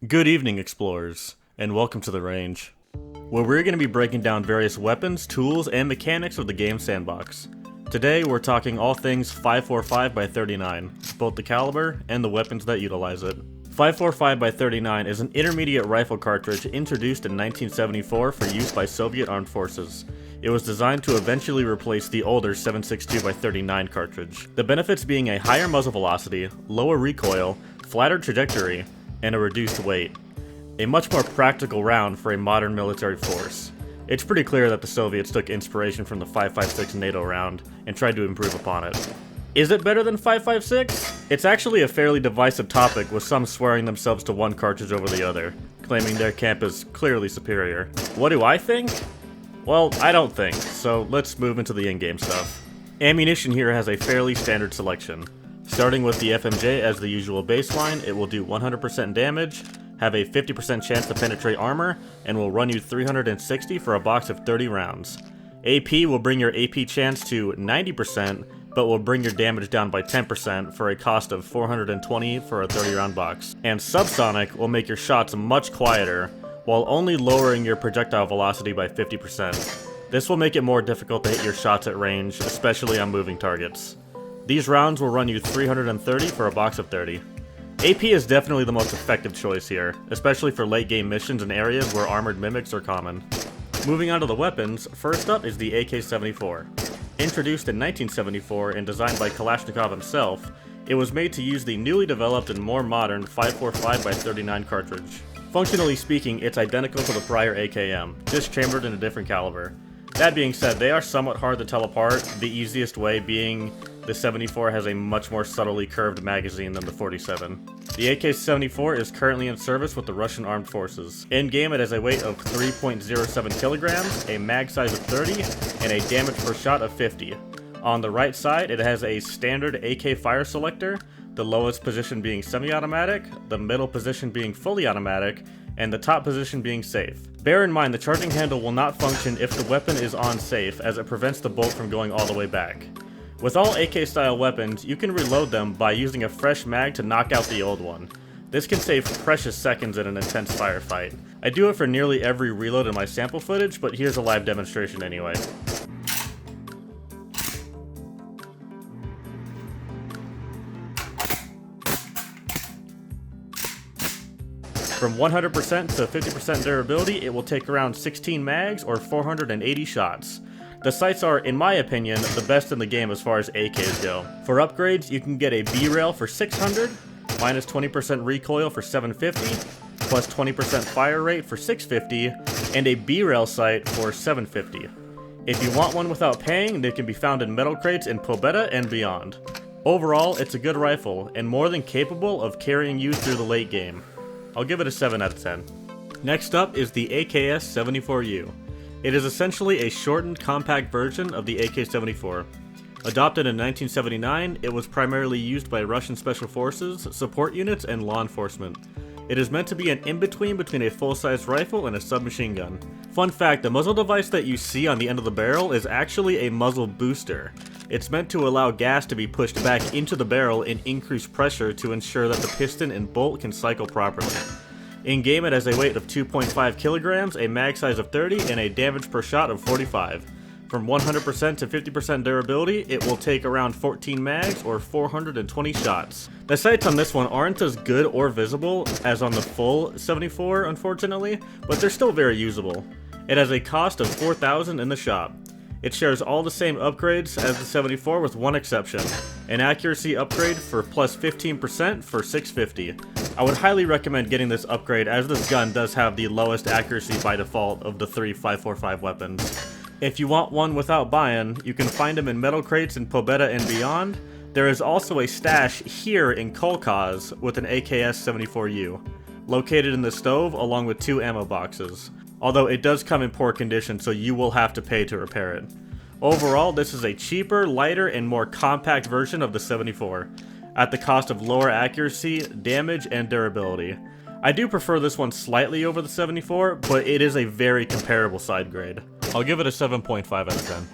Good evening, explorers, and welcome to the range, where we're going to be breaking down various weapons, tools, and mechanics of the game sandbox. Today, we're talking all things 545 by 39, both the caliber and the weapons that utilize it. 545 by 39 is an intermediate rifle cartridge introduced in 1974 for use by Soviet armed forces. It was designed to eventually replace the older 7.62 by 39 cartridge. The benefits being a higher muzzle velocity, lower recoil, flatter trajectory, and a reduced weight. A much more practical round for a modern military force. It's pretty clear that the Soviets took inspiration from the 5.56 NATO round and tried to improve upon it. Is it better than 5.56? It's actually a fairly divisive topic, with some swearing themselves to one cartridge over the other, claiming their camp is clearly superior. What do I think? Well, I don't think, so let's move into the in-game stuff. Ammunition here has a fairly standard selection. Starting with the FMJ as the usual baseline, it will do 100% damage, have a 50% chance to penetrate armor, and will run you 360 for a box of 30 rounds. AP will bring your AP chance to 90%, but will bring your damage down by 10% for a cost of 420 for a 30 round box. And Subsonic will make your shots much quieter, while only lowering your projectile velocity by 50%. This will make it more difficult to hit your shots at range, especially on moving targets. These rounds will run you 330 for a box of 30. AP is definitely the most effective choice here, especially for late game missions in areas where armored mimics are common. Moving on to the weapons, first up is the AK-74. Introduced in 1974 and designed by Kalashnikov himself, it was made to use the newly developed and more modern 5.45 by 39 cartridge. Functionally speaking, it's identical to the prior AKM, just chambered in a different caliber. That being said, they are somewhat hard to tell apart, the easiest way being the 74 has a much more subtly curved magazine than the 47. The AK-74 is currently in service with the Russian Armed Forces. In-game it has a weight of 3.07 kilograms, a mag size of 30, and a damage per shot of 50. On the right side, it has a standard AK fire selector, the lowest position being semi-automatic, the middle position being fully automatic, and the top position being safe. Bear in mind the charging handle will not function if the weapon is on safe, as it prevents the bolt from going all the way back. With all AK-style weapons, you can reload them by using a fresh mag to knock out the old one. This can save precious seconds in an intense firefight. I do it for nearly every reload in my sample footage, but here's a live demonstration anyway. From 100% to 50% durability, it will take around 16 mags or 480 shots. The sights are, in my opinion, the best in the game as far as AKs go. For upgrades, you can get a B-rail for 600, minus 20% recoil for 750, plus 20% fire rate for 650, and a B-rail sight for 750. If you want one without paying, they can be found in metal crates in Pobeda and beyond. Overall, it's a good rifle, and more than capable of carrying you through the late game. I'll give it a 7 out of 10. Next up is the AKS-74U. It is essentially a shortened, compact version of the AK-74. Adopted in 1979, it was primarily used by Russian special forces, support units, and law enforcement. It is meant to be an in-between between a full-size rifle and a submachine gun. Fun fact, the muzzle device that you see on the end of the barrel is actually a muzzle booster. It's meant to allow gas to be pushed back into the barrel and increase pressure to ensure that the piston and bolt can cycle properly. In-game it has a weight of 2.5 kilograms, a mag size of 30, and a damage per shot of 45. From 100% to 50% durability, it will take around 14 mags or 420 shots. The sights on this one aren't as good or visible as on the full 74, unfortunately, but they're still very usable. It has a cost of 4,000 in the shop. It shares all the same upgrades as the 74 with one exception, an accuracy upgrade for plus 15% for 650. I would highly recommend getting this upgrade, as this gun does have the lowest accuracy by default of the three 5.45 weapons. If you want one without buying, you can find them in metal crates in Pobeda and beyond. There is also a stash here in Kolkhoz with an AKS-74U, located in the stove along with 2 ammo boxes. Although it does come in poor condition, so you will have to pay to repair it. Overall, this is a cheaper, lighter, and more compact version of the 74, at the cost of lower accuracy, damage, and durability. I do prefer this one slightly over the 74, but it is a very comparable side grade. I'll give it a 7.5 out of 10.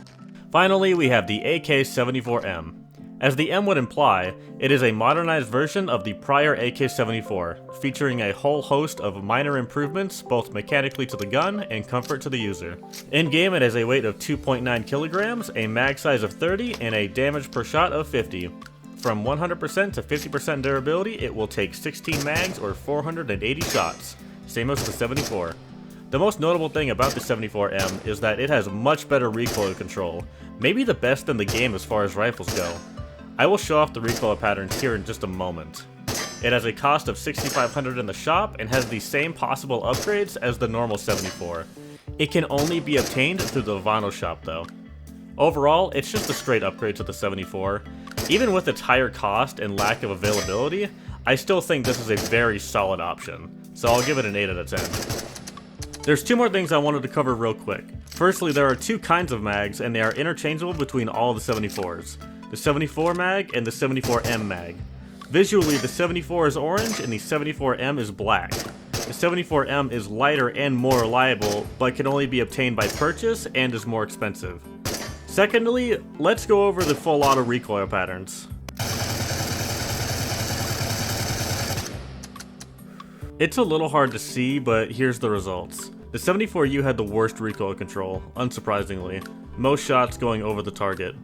Finally, we have the AK-74M. As the M would imply, it is a modernized version of the prior AK-74, featuring a whole host of minor improvements both mechanically to the gun and comfort to the user. In-game it has a weight of 2.9 kilograms, a mag size of 30, and a damage per shot of 50. From 100% to 50% durability, it will take 16 mags or 480 shots, same as the 74. The most notable thing about the 74M is that it has much better recoil control, maybe the best in the game as far as rifles go. I will show off the recoil patterns here in just a moment. It has a cost of $6,500 in the shop and has the same possible upgrades as the normal 74. It can only be obtained through the vinyl shop though. Overall, it's just a straight upgrade to the 74. Even with its higher cost and lack of availability, I still think this is a very solid option, so I'll give it an 8 out of 10. There's two more things I wanted to cover real quick. Firstly, there are two kinds of mags and they are interchangeable between all the 74s. The 74 mag and the 74M mag. Visually, the 74 is orange and the 74M is black. The 74M is lighter and more reliable, but can only be obtained by purchase and is more expensive. Secondly, let's go over the full auto recoil patterns. It's a little hard to see, but here's the results. The 74U had the worst recoil control, unsurprisingly, most shots going over the target.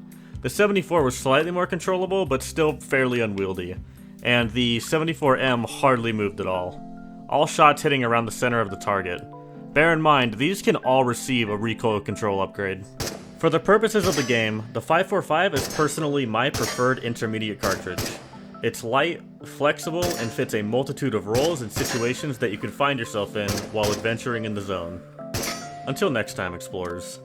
The 74 was slightly more controllable, but still fairly unwieldy, and the 74M hardly moved at all shots hitting around the center of the target. Bear in mind, these can all receive a recoil control upgrade. For the purposes of the game, the 545 is personally my preferred intermediate cartridge. It's light, flexible, and fits a multitude of roles and situations that you can find yourself in while adventuring in the zone. Until next time, explorers.